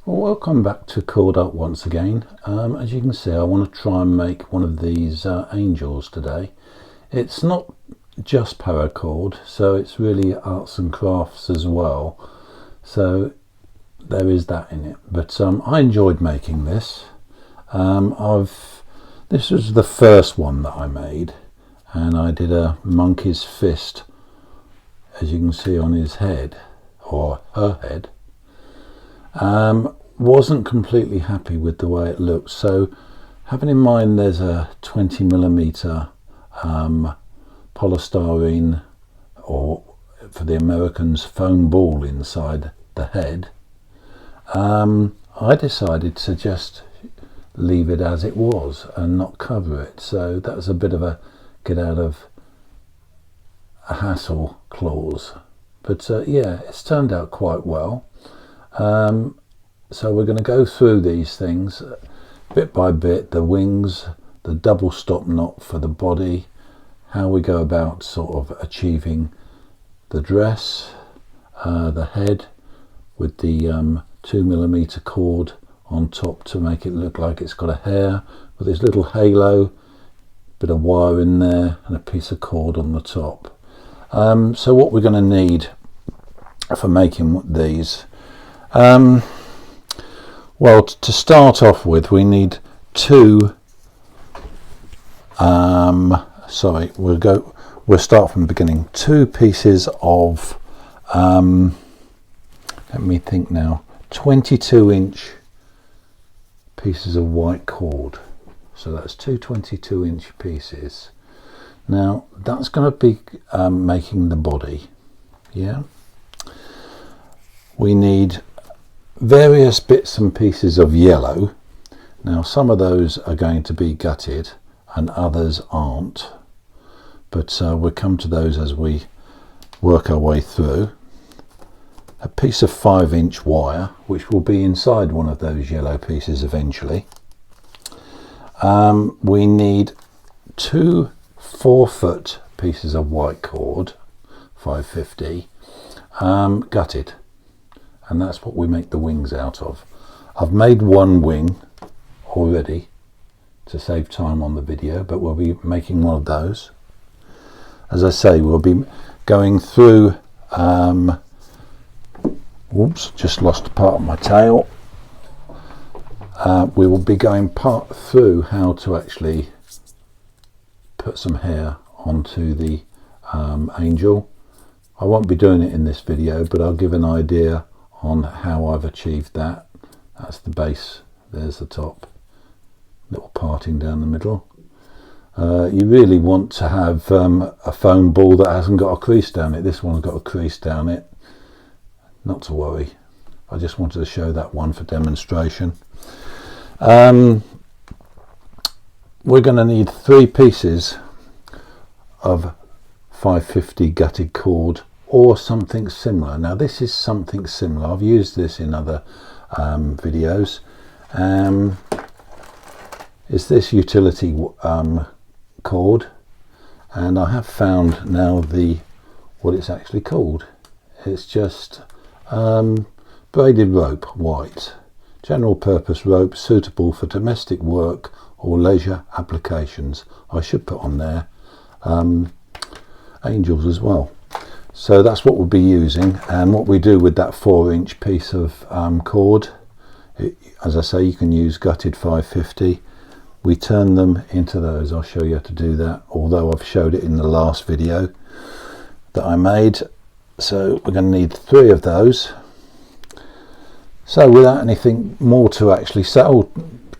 Well, welcome back to Paracord Art once again. As you can see, I want to try and make one of these angels today. It's not just paracord, so it's really arts and crafts as well. So there is that in it. But I enjoyed making this. This was the first one that I made, and I did a monkey's fist, as you can see on his head, or her head. Wasn't completely happy with the way it looked, so having in mind there's a 20mm polystyrene, or for the Americans foam ball inside the head, I decided to just leave it as it was and not cover it. So that was a bit of a get out of a hassle clause, but yeah, it's turned out quite well. So we're going to go through these things bit by bit: the wings, the double stop knot for the body, how we go about sort of achieving the dress, the head with the 2mm cord on top to make it look like it's got a hair, with this little halo, bit of wire in there and a piece of cord on the top. So what we're going to need for making these, well, to start off with, we need we'll start from the beginning. 2 pieces of, let me think now, 22-inch pieces of white cord. So that's 2 22-inch pieces. Now that's going to be making the body. Yeah. We need various bits and pieces of yellow. Now some of those are going to be gutted and others aren't, but we'll come to those as we work our way through. A piece of 5-inch wire, which will be inside one of those yellow pieces eventually. We need 2 4-foot pieces of white cord, 550, gutted. And that's what we make the wings out of. I've made one wing already to save time on the video, but we'll be making one of those. As I say, we'll be going through, whoops, just lost a part of my tail. We will be going through how to actually put some hair onto the angel. I won't be doing it in this video, but I'll give an idea on how I've achieved that. That's the base, there's the top, little parting down the middle. You really want to have a foam ball that hasn't got a crease down it. This one's got a crease down it. Not to worry, I just wanted to show that one for demonstration. We're going to need 3 pieces of 550 gutted cord, or something similar. Now this is something similar. I've used this in other videos. It's this utility cord, and I have found now what it's actually called. It's just braided rope, white, general purpose rope, suitable for domestic work or leisure applications. I should put on there angels as well. So that's what we'll be using, and what we do with that 4-inch piece of cord, as I say, you can use gutted 550. We turn them into those. I'll show you how to do that, although I've showed it in the last video that I made. So we're going to need 3 of those. So without anything more to actually say,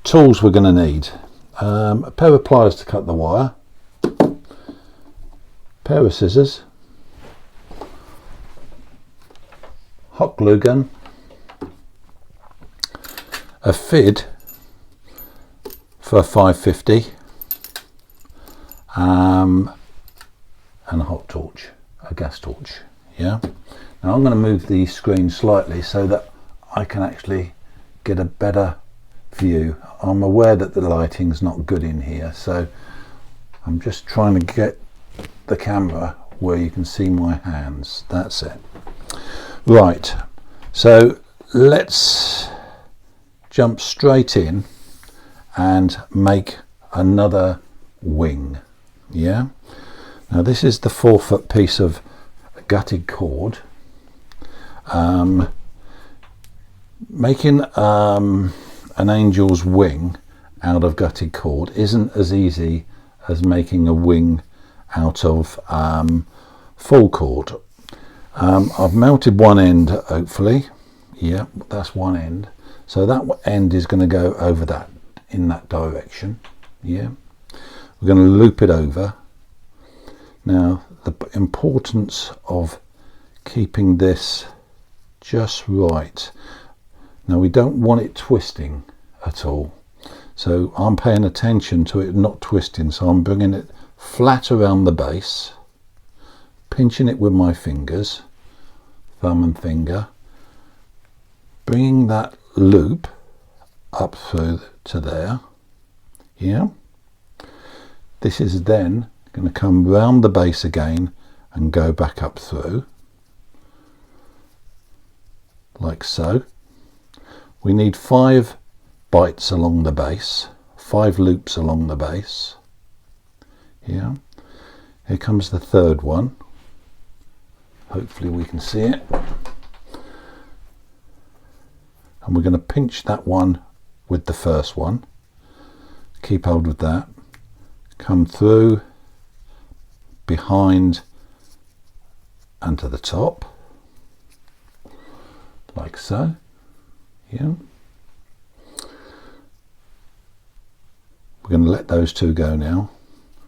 tools we're going to need: a pair of pliers to cut the wire, pair of scissors, hot glue gun, a fid for a 550, and a hot torch, a gas torch. Yeah. Now I'm going to move the screen slightly so that I can actually get a better view. I'm aware that the lighting's not good in here, so I'm just trying to get the camera where you can see my hands. That's it. Right, so let's jump straight in and make another wing. Yeah, now this is the 4-foot piece of gutted cord. Making an angel's wing out of gutted cord isn't as easy as making a wing out of full cord. I've melted one end, hopefully. Yeah, that's one end. So that end is going to go over that, in that direction. Yeah, we're going to loop it over. Now, the importance of keeping this just right. Now, we don't want it twisting at all. So I'm paying attention to it not twisting. So I'm bringing it flat around the base, pinching it with my fingers, thumb and finger, bringing that loop up through to there. Yeah, this is then going to come round the base again and go back up through like so. We need 5 bites along the base, 5 loops along the base. Yeah, here comes the third one. Hopefully we can see it. And we're going to pinch that one with the first one. Keep hold of that. Come through, behind and to the top, like so. Yeah. We're going to let those two go now,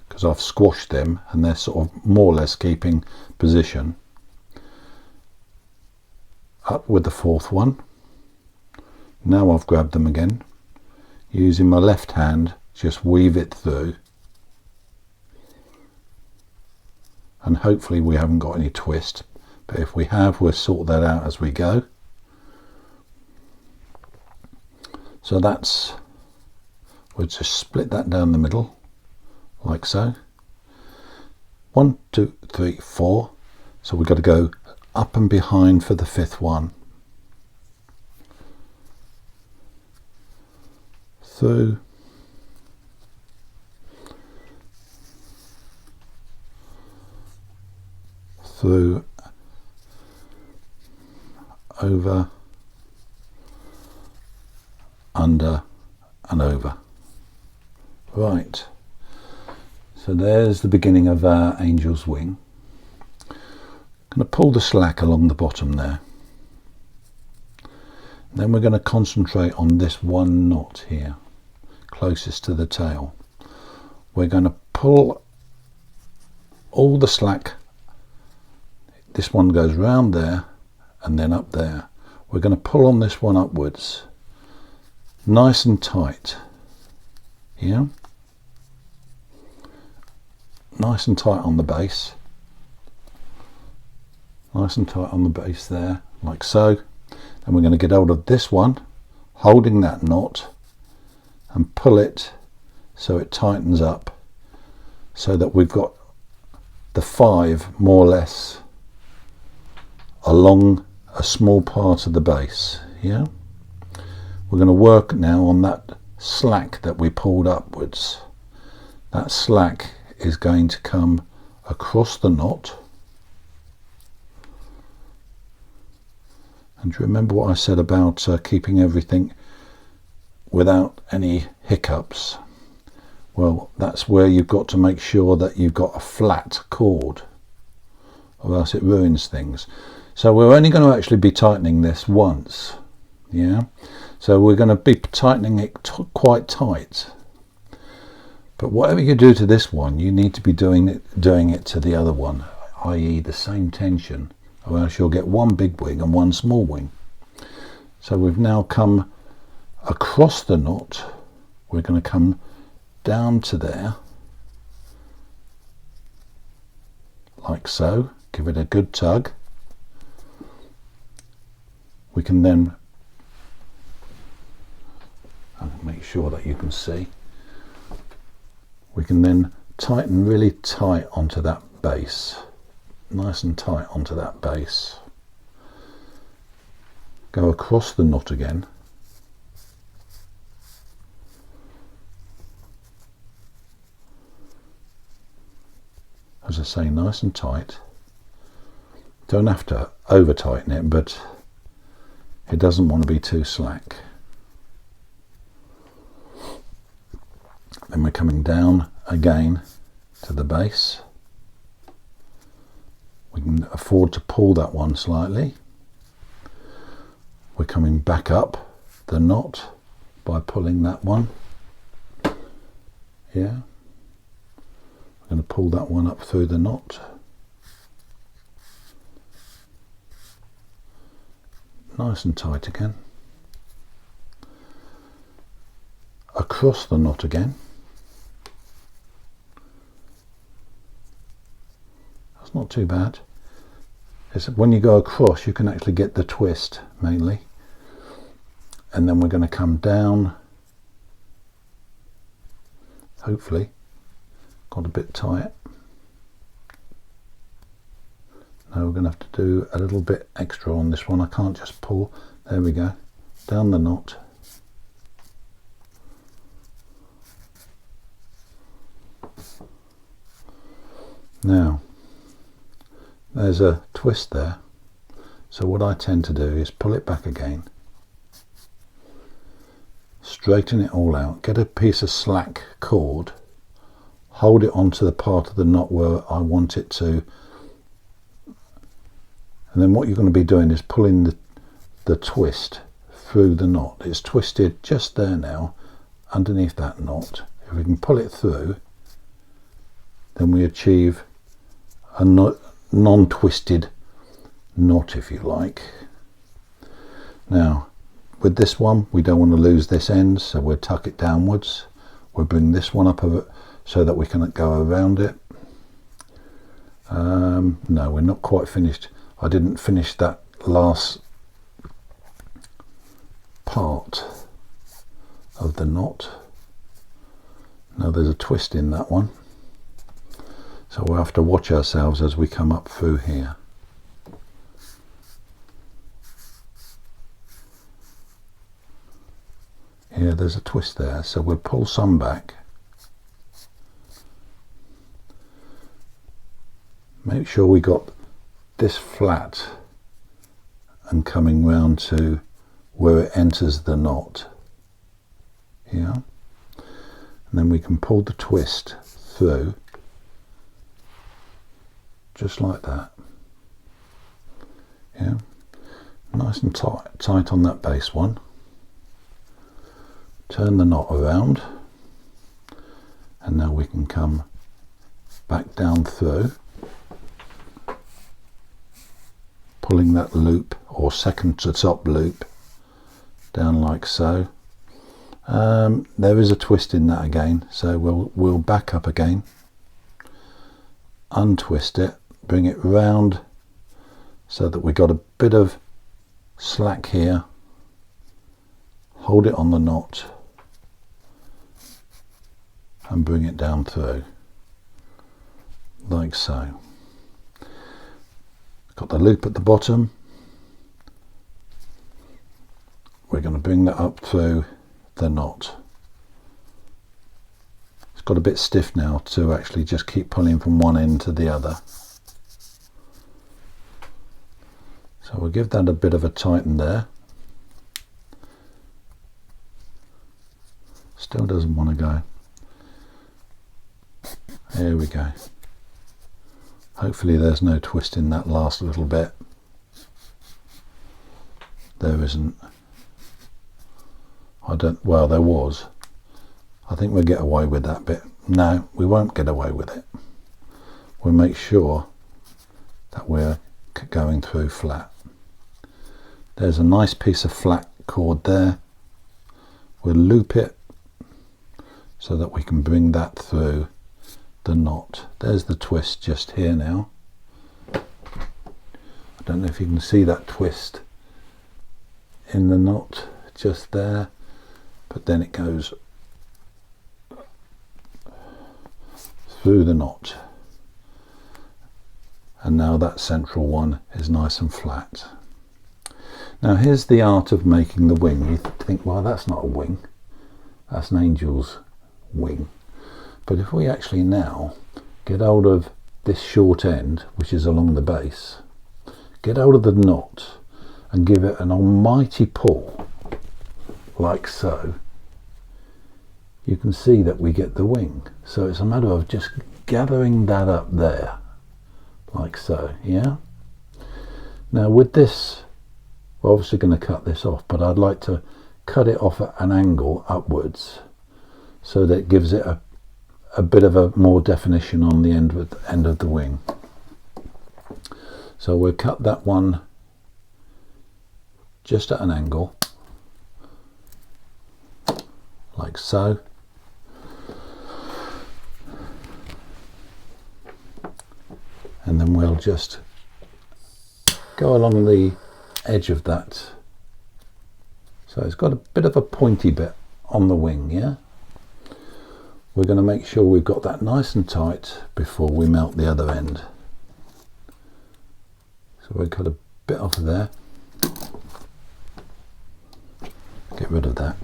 because I've squashed them and they're sort of more or less keeping position. Up with the 4th one. Now I've grabbed them again, using my left hand, just weave it through, and hopefully we haven't got any twist, but if we have, we'll sort that out as we go. So that's, we'll just split that down the middle like so. 1, 2, 3, 4. So we've got to go up and behind for the 5th one. Through, through, over, under and over. Right, so there's the beginning of our angel's wing. I'm going to pull the slack along the bottom there. Then we're going to concentrate on this one knot here, closest to the tail. We're going to pull all the slack. This one goes round there and then up there. We're going to pull on this one upwards, nice and tight. Yeah, nice and tight on the base, nice and tight on the base there, like so. And we're going to get hold of this one, holding that knot, and pull it so it tightens up, so that we've got the 5 more or less along a small part of the base. Yeah, we're going to work now on that slack that we pulled upwards. That slack is going to come across the knot. And remember what I said about keeping everything without any hiccups. Well, that's where you've got to make sure that you've got a flat cord, or else it ruins things. So we're only going to actually be tightening this once. Yeah, so we're going to be tightening it quite tight. But whatever you do to this one, you need to be doing it to the other one, i.e. the same tension, or else you'll get one big wing and one small wing. So we've now come across the knot. We're going to come down to there, like so. Give it a good tug. We can then make sure that you can see. We can then tighten really tight onto that base, nice and tight onto that base. Go across the knot again, as I say, nice and tight. Don't have to over tighten it, but it doesn't want to be too slack. Then we're coming down again to the base. We can afford to pull that one slightly. We're coming back up the knot by pulling that one. Yeah. We're going to pull that one up through the knot. Nice and tight again. Across the knot again. That's not too bad. It's when you go across you can actually get the twist mainly. And then we're going to come down. Hopefully. Got a bit tight. Now we're going to have to do a little bit extra on this one. I can't just pull. There we go. Down the knot. Now, there's a twist there. So what I tend to do is pull it back again. Straighten it all out. Get a piece of slack cord. Hold it onto the part of the knot where I want it to. And then what you're going to be doing is pulling the twist through the knot. It's twisted just there now, underneath that knot. If we can pull it through, then we achieve a non-twisted knot, if you like. Now, with this one, we don't want to lose this end, so we'll tuck it downwards. We'll bring this one up so that we can go around it. No, we're not quite finished. I didn't finish that last part of the knot. Now there's a twist in that one, so we'll have to watch ourselves as we come up through here. Here there's a twist there, so we'll pull some back. Make sure we got this flat and coming round to where it enters the knot. Yeah. And then we can pull the twist through just like that. Yeah. Nice and tight on that base one. Turn the knot around, and now we can come back down through, pulling that loop or second to top loop down like so. There is a twist in that again, so we'll back up again, untwist it, bring it round so that we got a bit of slack here, hold it on the knot and bring it down through like so. Got the loop at the bottom. We're going to bring that up through the knot. It's got a bit stiff now to actually just keep pulling from one end to the other. So we'll give that a bit of a tighten there. Still doesn't want to go. Here we go. Hopefully there's no twist in that last little bit. There isn't. Well, there was. I think we'll get away with that bit. No, we won't get away with it. We'll make sure that we're going through flat. There's a nice piece of flat cord there. We'll loop it so that we can bring that through the knot. There's the twist just here now. I don't know if you can see that twist in the knot just there, but then it goes through the knot, and now that central one is nice and flat. Now here's the art of making the wing. You think, well, that's not a wing, that's an angel's wing. But if we actually now get hold of this short end, which is along the base, get hold of the knot and give it an almighty pull, like so, you can see that we get the wing. So it's a matter of just gathering that up there, like so, yeah? Now with this, we're obviously going to cut this off, but I'd like to cut it off at an angle upwards so that it gives it a bit of a more definition on the end of the wing. So we'll cut that one just at an angle, like so. And then we'll just go along the edge of that. So it's got a bit of a pointy bit on the wing, yeah? We're going to make sure we've got that nice and tight before we melt the other end. So we'll cut a bit off of there. Get rid of that.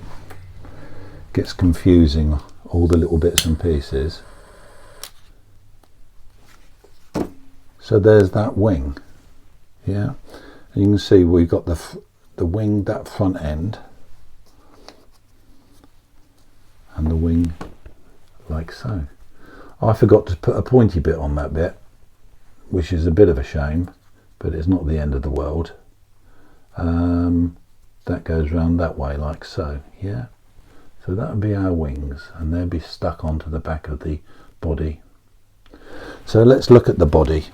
Gets confusing, all the little bits and pieces. So there's that wing, yeah? And you can see we've got the wing, that front end, and the wing like so. I forgot to put a pointy bit on that bit, which is a bit of a shame, but it's not the end of the world. That goes round that way like so, yeah? So that would be our wings, and they'll be stuck onto the back of the body. So let's look at the body.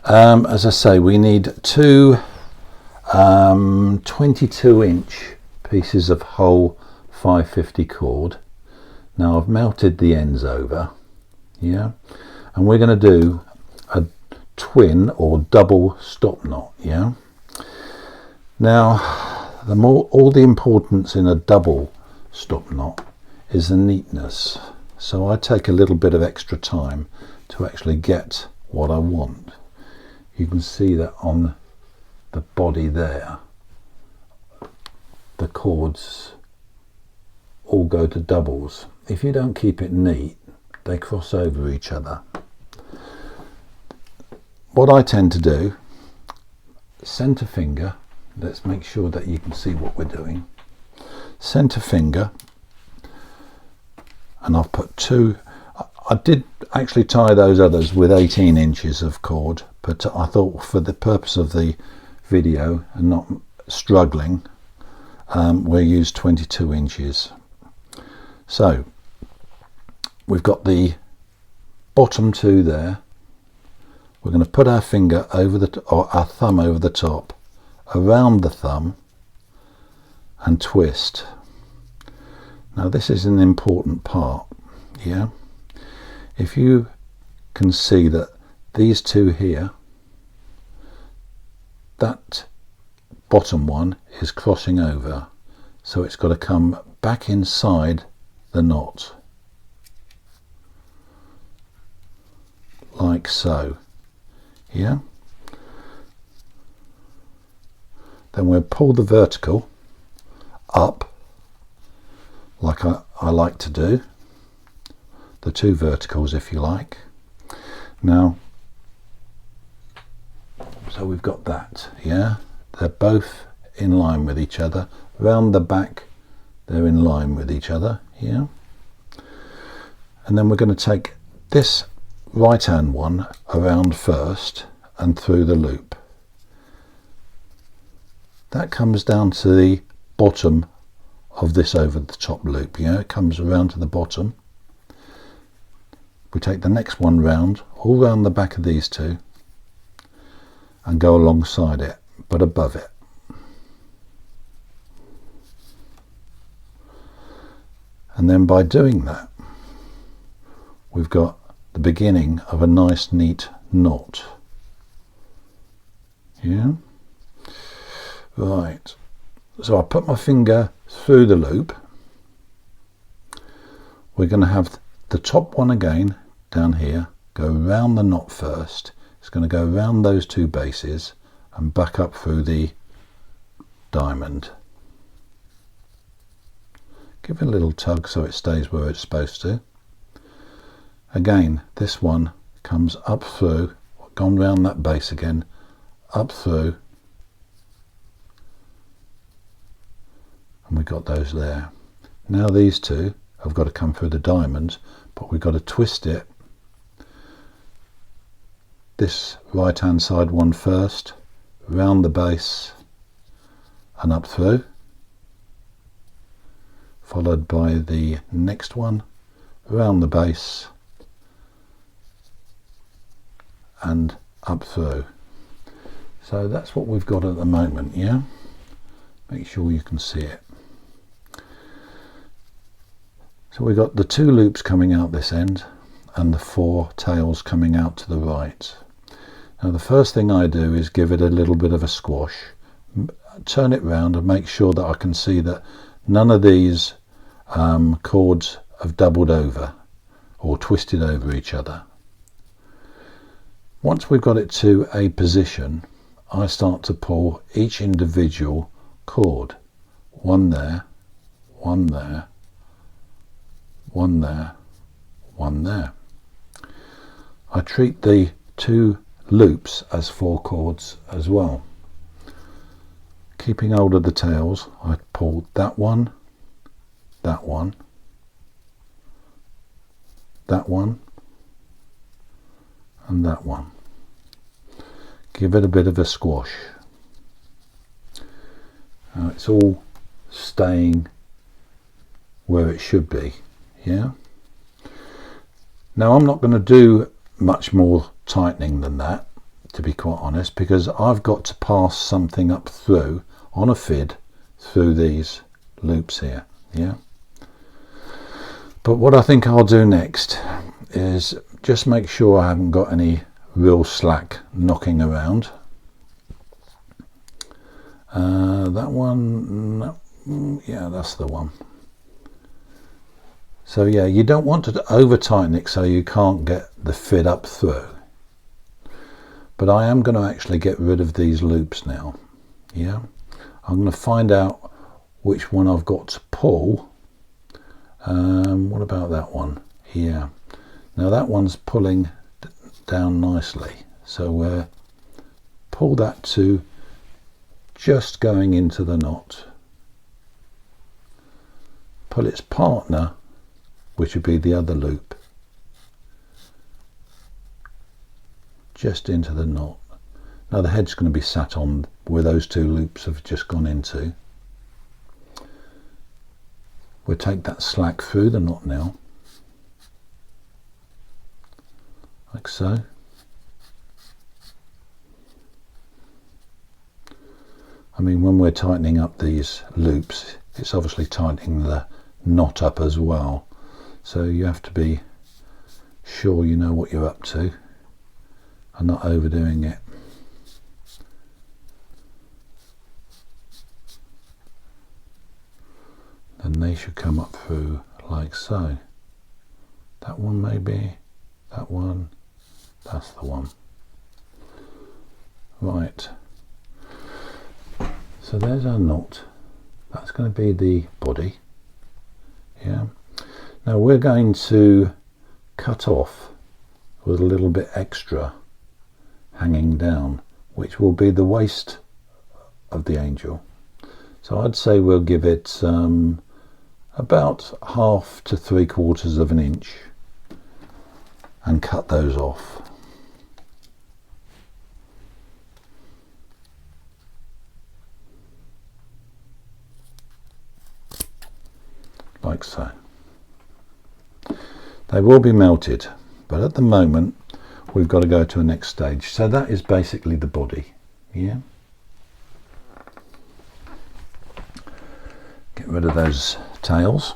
As I say, we need two 22-inch pieces of whole 550 cord. Now I've melted the ends over, yeah, and we're going to do a twin or double stop knot, yeah. Now all the importance in a double stop knot is the neatness, so I take a little bit of extra time to actually get what I want. You can see that on the body there, the cords all go to doubles. If you don't keep it neat, they cross over each other. What I tend to do, center finger, let's make sure that you can see what we're doing. Center finger, and I've put two. I did actually tie those others with 18 inches of cord, but I thought for the purpose of the video and not struggling, we'll use 22 inches. So we've got the bottom two there. We're going to put our finger over or our thumb over the top, around the thumb, and twist. Now this is an important part, yeah? If you can see that these two here, that bottom one is crossing over, so it's got to come back inside the knot, like so, yeah? Then we'll pull the vertical up, like I like to do, the two verticals if you like. Now, so we've got that, yeah? They're both in line with each other. Round the back, they're in line with each other, yeah? And then we're going to take this right hand one around first and through the loop. That comes down to the bottom of this over the top loop, yeah? It comes around to the bottom. We take the next one round, all round the back of these two, and go alongside it, but above it. And then by doing that, we've got the beginning of a nice neat knot. Yeah? Right. So I put my finger through the loop. We're going to have the top one again down here, go round the knot first. It's going to go round those two bases and back up through the diamond. Give it a little tug so it stays where it's supposed to. Again, this one comes up through, gone round that base again, up through, and we've got those there. Now these two have got to come through the diamonds, but we've got to twist it, this right hand side one first, round the base and up through, followed by the next one round the base and up through. So that's what we've got at the moment. Yeah, make sure you can see it. So we've got the 2 loops coming out this end and the 4 tails coming out to the right. Now the first thing I do is give it a little bit of a squash, turn it round and make sure that I can see that none of these cords have doubled over or twisted over each other. Once we've got it to a position, I start to pull each individual cord. One there, one there, one there, one there. I treat the 2 loops as 4 cords as well. Keeping hold of the tails, I pull that one, that one, that one, and that one. Give it a bit of a squash. It's all staying where it should be. Yeah. Now I'm not going to do much more tightening than that, to be quite honest, because I've got to pass something up through on a fid through these loops here. Yeah. But what I think I'll do next is just make sure I haven't got any real slack knocking around. That one, no, yeah, that's the one. So yeah, you don't want to over tighten it so you can't get the fid up through. But I am going to actually get rid of these loops now. Yeah, I'm going to find out which one I've got to pull. What about that one? Yeah, now that one's pulling down nicely, so pull that to just going into the knot. Pull its partner, which would be the other loop, just into the knot. Now the head's going to be sat on where those 2 loops have just gone into. We'll take that slack through the knot now, like so. I mean, when we're tightening up these loops, it's obviously tightening the knot up as well. So you have to be sure you know what you're up to and not overdoing it. Then they should come up through like so. That one maybe, that one, that's the one. Right. So there's our knot. That's going to be the body. Yeah. Now we're going to cut off with a little bit extra hanging down, which will be the waist of the angel. So I'd say we'll give it about 1/2 to 3/4 of an inch and cut those off. Like so. They will be melted, but at the moment we've got to go to a next stage. So that is basically the body. Yeah. Get rid of those tails.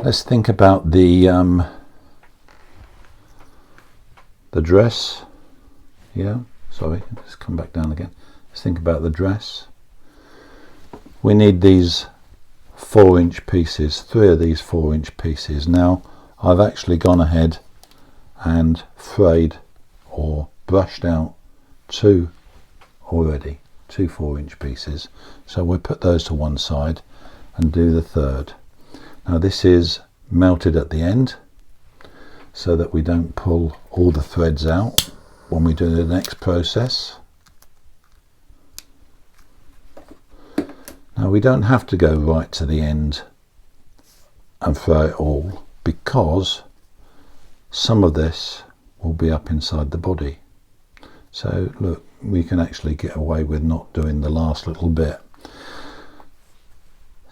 Let's think about the dress. Yeah, sorry, let's come back down again. Let's think about the dress. We need these 4-inch pieces, 3 of these 4-inch pieces. Now I've actually gone ahead and frayed or brushed out 2 already, 2 4-inch pieces. So we'll put those to one side and do the 3rd. Now this is melted at the end. so that we don't pull all the threads out when we do the next process. Now we don't have to go right to the end and throw it all, because some of this will be up inside the body. So look, we can actually get away with not doing the last little bit.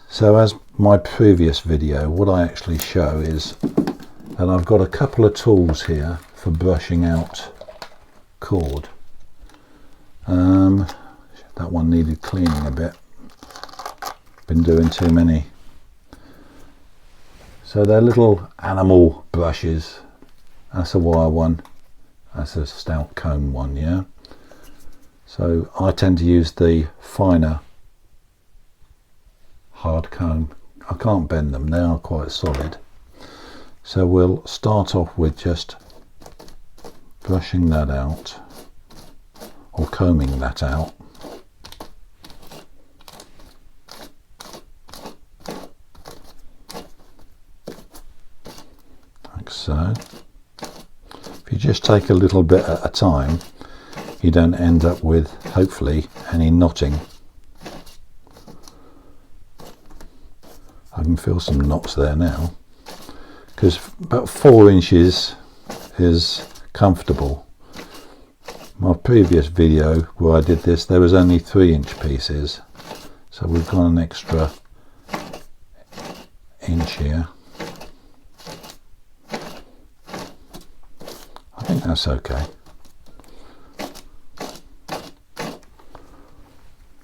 So as my previous video, what I actually show is that I've got a couple of tools here for brushing out cord. That one needed cleaning a bit. Been doing too many. So they're little animal brushes. That's a wire one. That's a stout comb one, yeah. So I tend to use the finer hard comb. I can't bend them, they are quite solid. So we'll start off with just brushing that out, or combing that out. Like so. If you just take a little bit at a time, you don't end up with, hopefully, any knotting. I can feel some knots there now, because about 4 inches is comfortable. My previous video where I did this, there was only 3-inch pieces, so we've got an extra inch here. I think that's okay.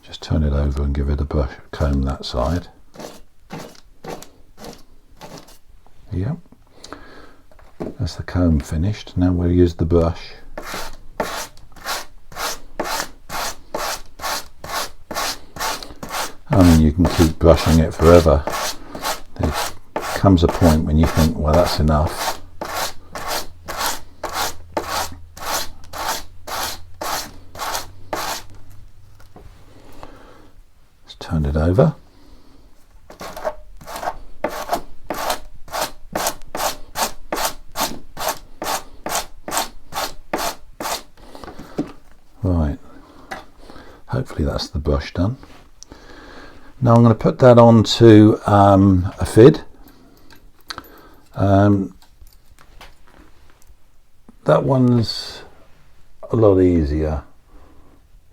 Just turn it over and give it a brush, comb that side. Yep, that's the comb finished. Now we'll use the brush. I mean, you can keep brushing it forever. There comes a point when you think, well, that's enough. Let's turn it over. Right, hopefully that's the brush done. Now I'm going to put that onto a fid. That one's a lot easier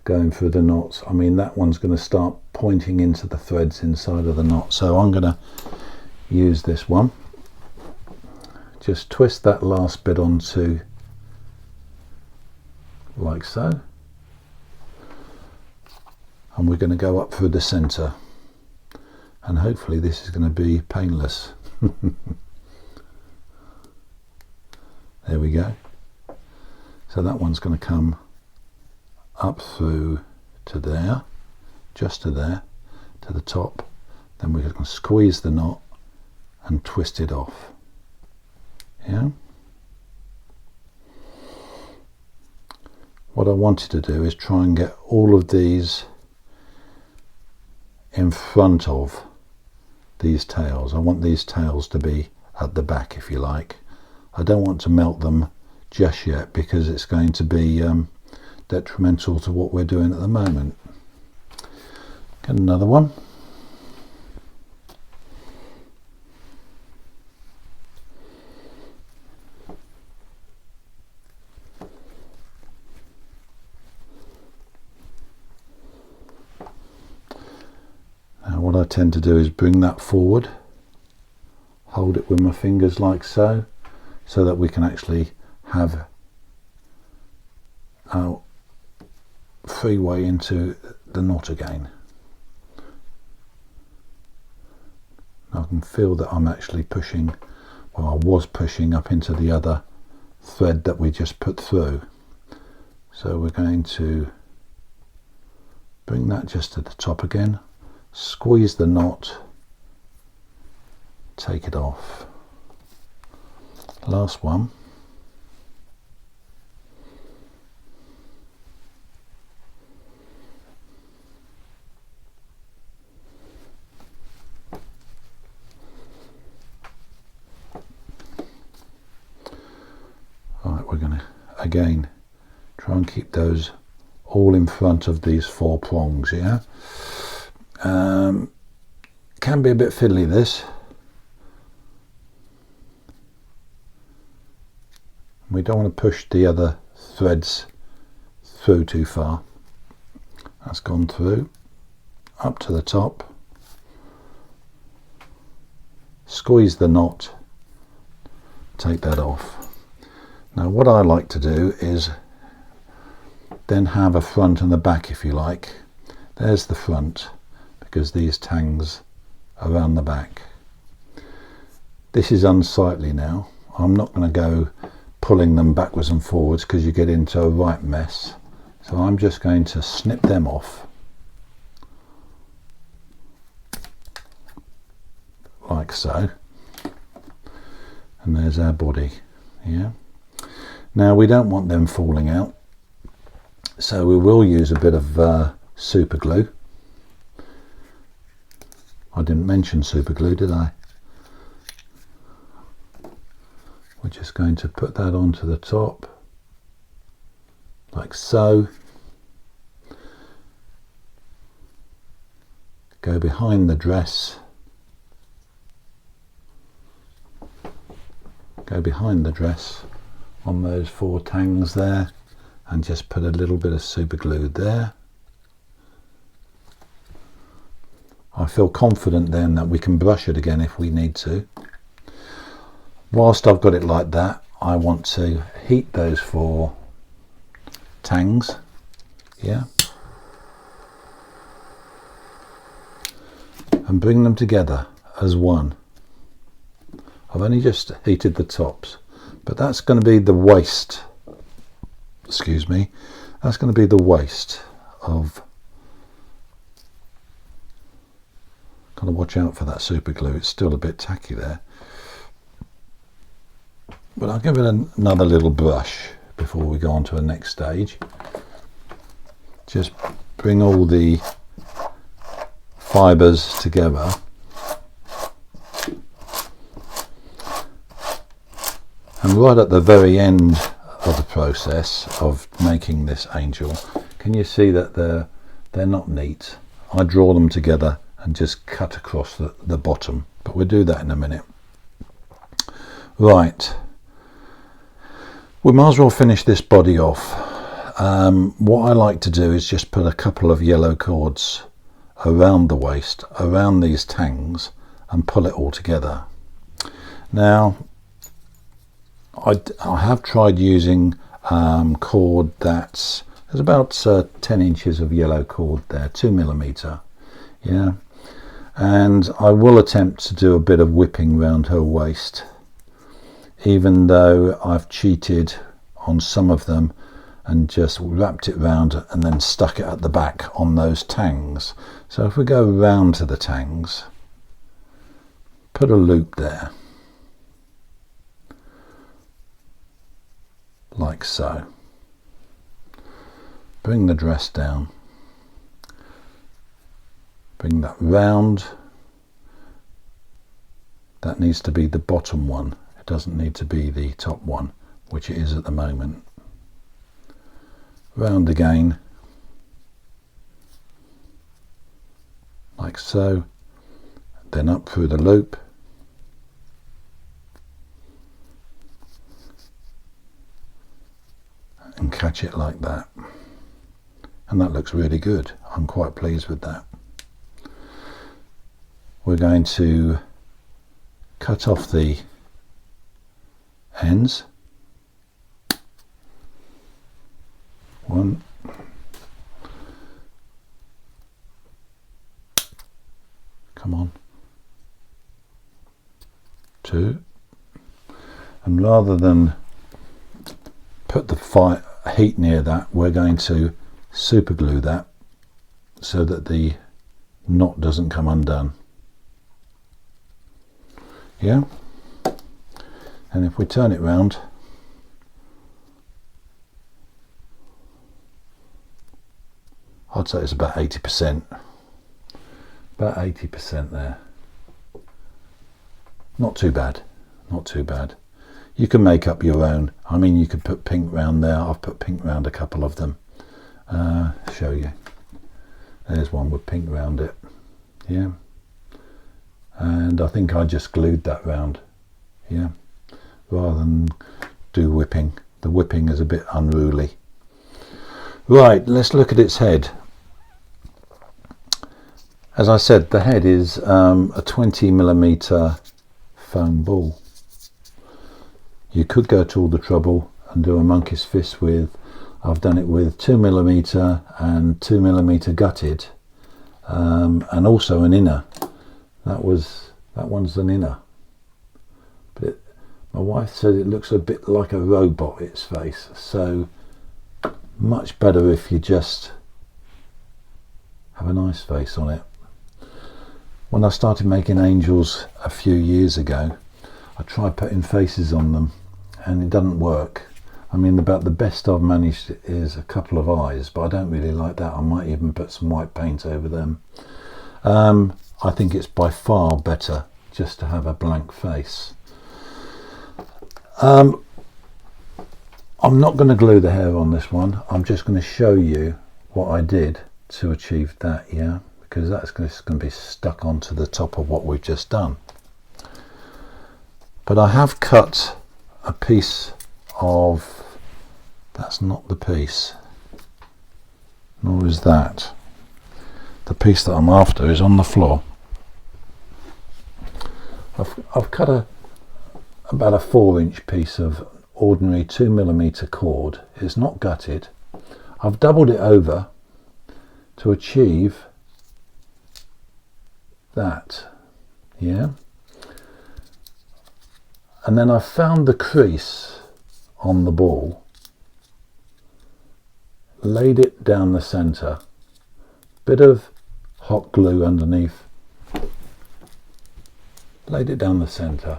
going through the knots. I mean, that one's going to start pointing into the threads inside of the knot. So I'm going to use this one. Just twist that last bit onto like so. And we're going to go up through the center, and hopefully this is going to be painless. There we go. So that one's going to come up through to there, just to there, to the top. Then we're going to squeeze the knot and twist it off. Yeah. What I wanted to do is try and get all of these in front of these tails. I want these tails to be at the back, if you like. I don't want to melt them just yet, because it's going to be detrimental to what we're doing at the moment. Get another one. What I tend to do is bring that forward, hold it with my fingers like so, so that we can actually have our free way into the knot again. I can feel that I'm actually pushing, well, I was pushing up into the other thread that we just put through. So we're going to bring that just to the top again. Squeeze the knot, take it off. Last one. again, try and keep those all in front of these 4 prongs. Yeah, can be a bit fiddly, this. We don't want to push the other threads through too far. That's gone through, up to the top. Squeeze the knot, take that off. Now what I like to do is then have a front and a back, if you like. There's the front, because these tangs are around the back. This is unsightly now. I'm not going to go pulling them backwards and forwards because you get into a right mess. So I'm just going to snip them off like so, and there's our body. Yeah, now we don't want them falling out, so we will use a bit of super glue. I didn't mention super glue, did I? We're just going to put that onto the top like so. Go behind the dress. Go behind the dress on those 4 tangs there, and just put a little bit of super glue there. I feel confident then that we can brush it again if we need to. Whilst I've got it like that, I want to heat those 4 tangs. Yeah, and bring them together as one. I've only just heated the tops, but that's going to be the waste, excuse me, that's going to be the waste of, got to watch out for that super glue, it's still a bit tacky there. But I'll give it another little brush before we go on to the next stage. Just bring all the fibres together. And right at the very end of the process of making this angel, can you see that they're not neat? I draw them together and just cut across the bottom, but we'll do that in a minute. Right, we might as well finish this body off. What I like to do is just put a couple of yellow cords around the waist, around these tangs, and pull it all together. Now I have tried using cord that's, there's about 10 inches of yellow cord there, 2mm. Yeah, and I will attempt to do a bit of whipping around her waist, even though I've cheated on some of them and just wrapped it round and then stuck it at the back on those tangs. So if we go round to the tangs, put a loop there like so, bring the dress down, bring that round. That needs to be the bottom one, it doesn't need to be the top one, which it is at the moment. Round again like so, then up through the loop, and catch it like that, and that looks really good. I'm quite pleased with that. We're going to cut off the ends. One, come on, 2, and rather than put the heat near that, we're going to super glue that so that the knot doesn't come undone. Yeah, and if we turn it round, I'd say it's about 80%. About 80% there. Not too bad, not too bad. You can make up your own. I mean, you could put pink round there. I've put pink round a couple of them. Show you. There's one with pink round it. Yeah. And I think I just glued that round. Yeah. Rather than do whipping. The whipping is a bit unruly. Right, let's look at its head. As I said, the head is a 20mm foam ball. You could go to all the trouble and do a monkey's fist with, I've done it with 2mm and 2mm gutted, and also an inner. That one's an inner. But my wife said it looks a bit like a robot, its face, so much better if you just have a nice face on it. When I started making angels a few years ago, I tried putting faces on them and it doesn't work. I mean, about the best I've managed is a couple of eyes, but I don't really like that. I might even put some white paint over them. I think it's by far better just to have a blank face. I'm not going to glue the hair on this one. I'm just going to show you what I did to achieve that, yeah, because that's just going to be stuck onto the top of what we've just done. But I have cut a piece of, that's not the piece, nor is that. The piece that I'm after is on the floor. I've cut about a 4-inch piece of ordinary 2mm cord. It's not gutted. I've doubled it over to achieve that, yeah. And then I found the crease on the ball, laid it down the center, bit of hot glue underneath, laid it down the center,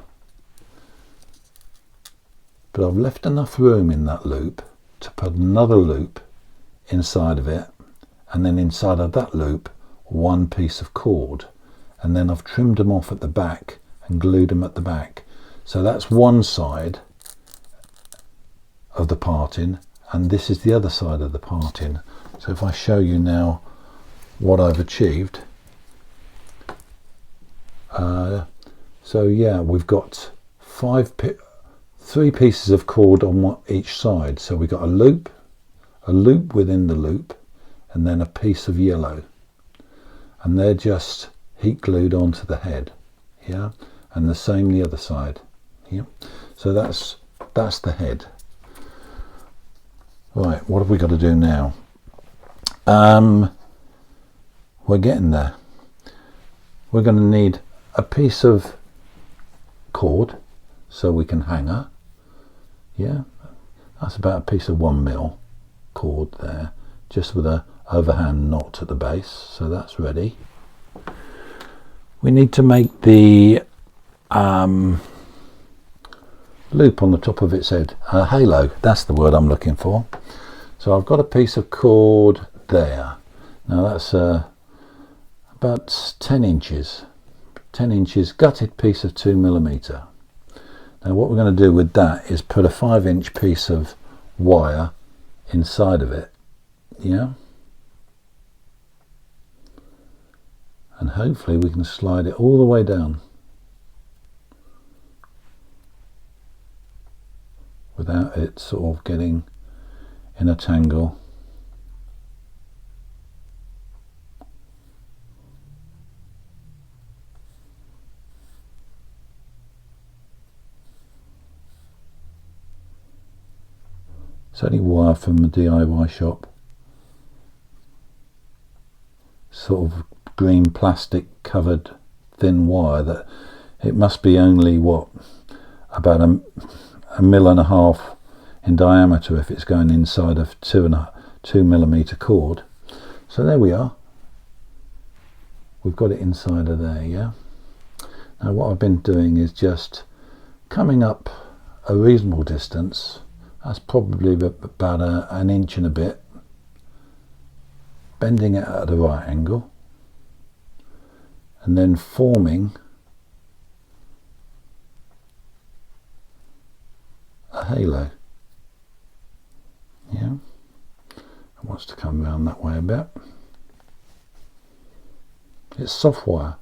but I've left enough room in that loop to put another loop inside of it, and then inside of that loop one piece of cord, and then I've trimmed them off at the back and glued them at the back. So that's one side of the parting, and this is the other side of the parting. So if I show you now what I've achieved, so yeah, we've got 3 pieces of cord on each side. So we've got a loop within the loop, and then a piece of yellow, and they're just heat glued onto the head, yeah, and the same the other side, yeah. So that's the head. Right, what have we got to do now? We're getting there. We're going to need a piece of cord so we can hang her, yeah. That's about a piece of 1mm cord there, just with a overhand knot at the base, so that's ready. We need to make the loop on the top of its head, halo, that's the word I'm looking for. So I've got a piece of cord there. Now that's about 10 inches gutted piece of 2mm. Now what we're going to do with that is put a 5-inch piece of wire inside of it, yeah, and hopefully we can slide it all the way down without it sort of getting in a tangle. It's only wire from the DIY shop, sort of green plastic covered thin wire that it must be only what, about a 1.5 mil in diameter if it's going inside of 2mm cord. So there we are, we've got it inside of there, yeah. Now what I've been doing is just coming up a reasonable distance. That's probably about an inch and a bit, bending it at the right angle, and then forming halo. Yeah, it wants to come around that way a bit. It's soft wire,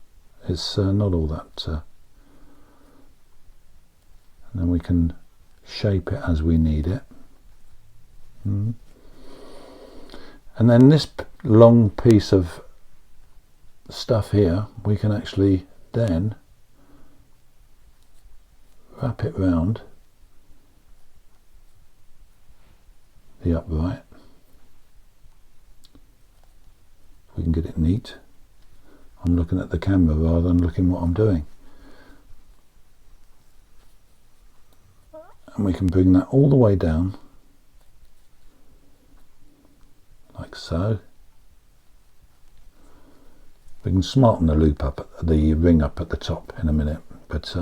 it's not all that, and then we can shape it as we need it. And then this long piece of stuff here, we can actually then wrap it round the upright. We can get it neat. I'm looking at the camera rather than looking what I'm doing. And we can bring that all the way down, like so. We can smarten the loop up, the ring up at the top in a minute, but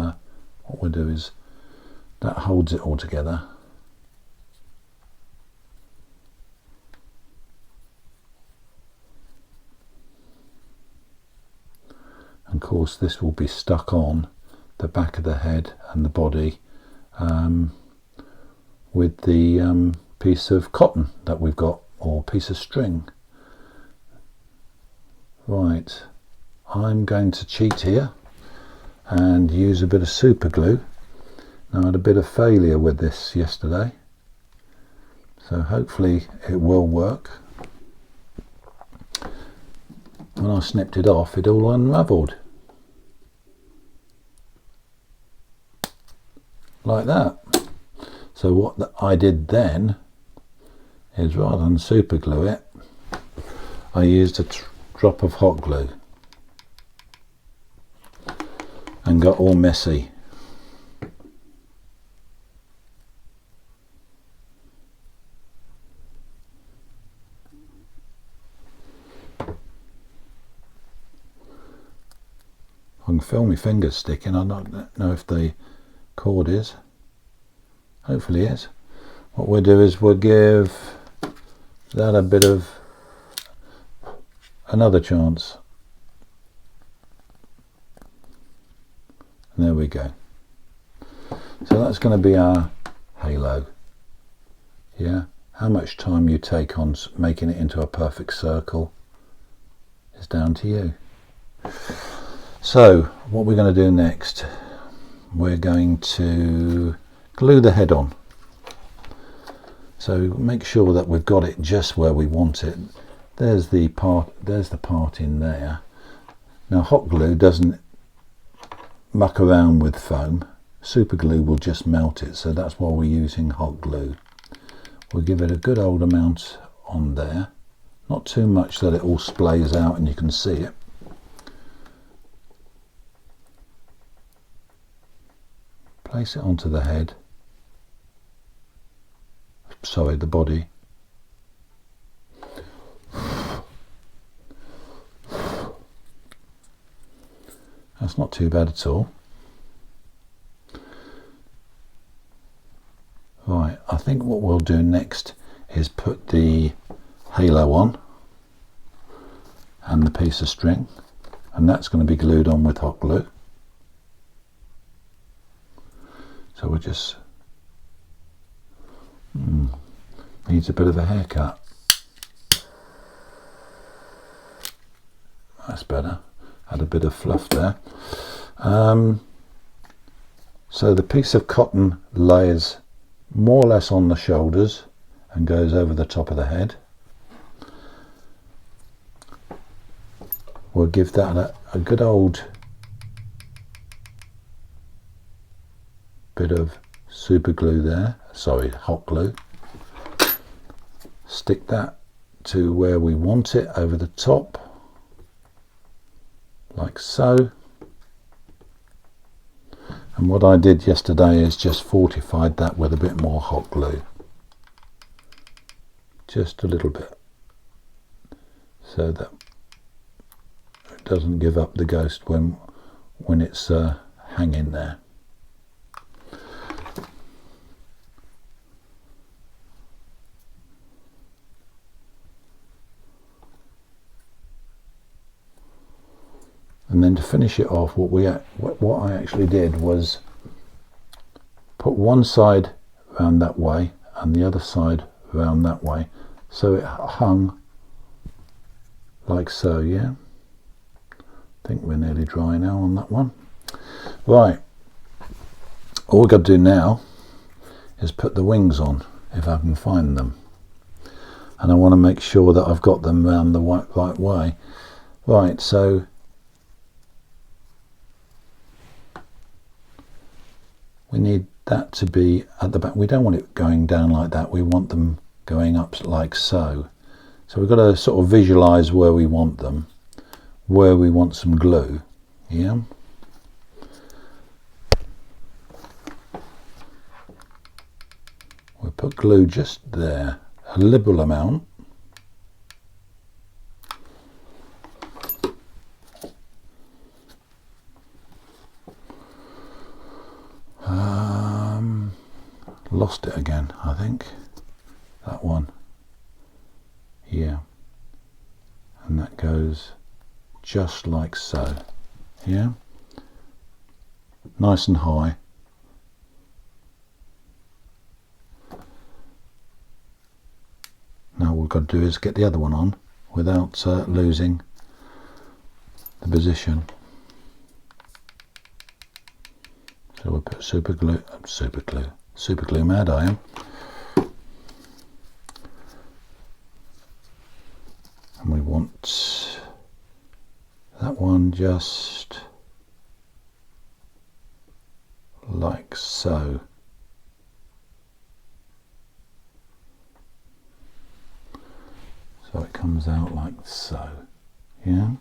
what we'll do is that holds it all together. And of course this will be stuck on the back of the head and the body with the piece of cotton that we've got, or piece of string. Right, I'm going to cheat here and use a bit of super glue. Now, I had a bit of failure with this yesterday, so hopefully it will work. When I snipped it off, it all unravelled like that. So what I did then is, rather than super glue it, I used a drop of hot glue and got all messy. I can feel my fingers sticking. I don't know if the cord is. Hopefully it is. What we'll do is we'll give that a bit of another chance. And there we go. So that's going to be our halo. Yeah. How much time you take on making it into a perfect circle is down to you. So what we're going to do next, we're going to glue the head on. So make sure that we've got it just where we want it. There's the part in there. Now hot glue doesn't muck around with foam. Super glue will just melt it, so that's why we're using hot glue. We'll give it a good old amount on there, not too much that it all splays out and you can see it. Place it onto the head, sorry, the body. That's not too bad at all. Right, I think what we'll do next is put the halo on and the piece of string, and that's going to be glued on with hot glue. So we'll just needs a bit of a haircut. That's better. Had a bit of fluff there. So the piece of cotton lays more or less on the shoulders and goes over the top of the head. We'll give that a good old bit of super glue there, sorry, hot glue. Stick that to where we want it over the top, like so. And what I did yesterday is just fortified that with a bit more hot glue, just a little bit, so that it doesn't give up the ghost when it's hanging there. And then to finish it off, what I actually did was put one side around that way and the other side around that way, so it hung like so. Yeah, I think we're nearly dry now on that one. Right, all we've got to do now is put the wings on, if I can find them, and I want to make sure that I've got them round the right way. Right, so we need that to be at the back. We don't want it going down like that, we want them going up like so. So we've got to sort of visualize where we want them, where we want some glue. Yeah, we'll put glue just there, a liberal amount. Lost it again, I think. That one. Yeah. And that goes just like so. Yeah. Nice and high. Now all we've got to do is get the other one on without losing the position. So we'll put super glue mad I am. And we want that one just like so. So it comes out like so. Yeah.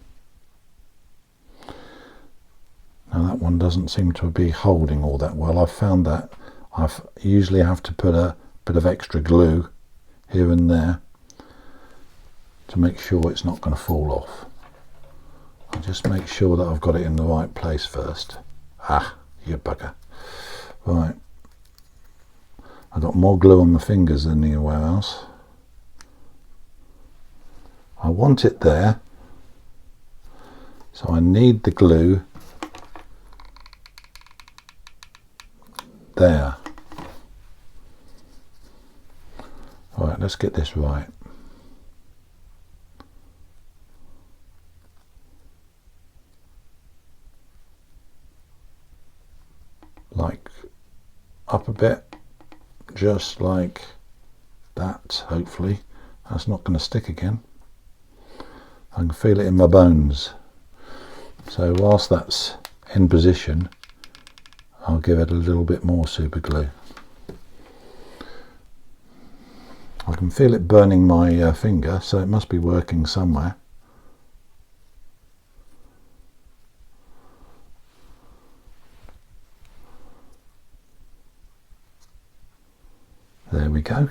Now that one doesn't seem to be holding all that well. I've found that I usually have to put a bit of extra glue here and there to make sure it's not going to fall off. I'll just make sure that I've got it in the right place first. Ah, you bugger. Right. I've got more glue on my fingers than anywhere else. I want it there, so I need the glue there. Right, let's get this right. Like up a bit, just like that. Hopefully that's not going to stick again. I can feel it in my bones. So whilst that's in position, I'll give it a little bit more super glue. I can feel it burning my finger, so it must be working somewhere. There we go.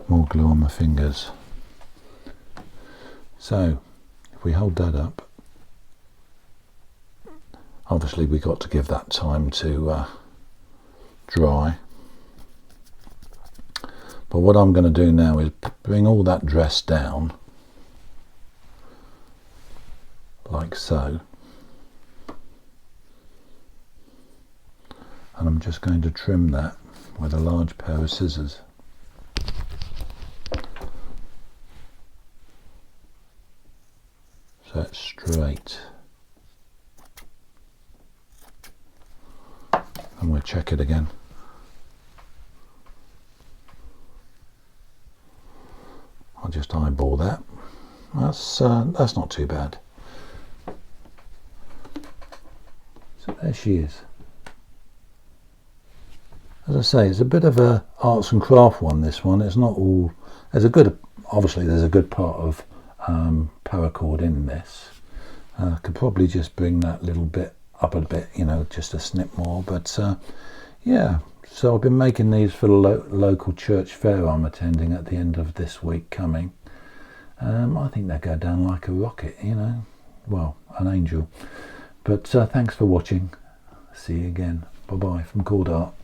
More glue on my fingers. So if we hold that up, obviously we got to give that time to dry. But what I'm going to do now is bring all that dress down like so, and I'm just going to trim that with a large pair of scissors. So it's straight, and we'll check it again. I'll just eyeball that. That's not too bad. So there she is. As I say, it's a bit of a arts and craft one, this one. It's not all, obviously there's a good part of paracord in this. Could probably just bring that little bit up a bit, you know, just a snip more, but yeah. So I've been making these for the local church fair I'm attending at the end of this week coming. I think they go down like a rocket, you know, well, an angel. But thanks for watching. See you again. Bye bye from Paracord Arts.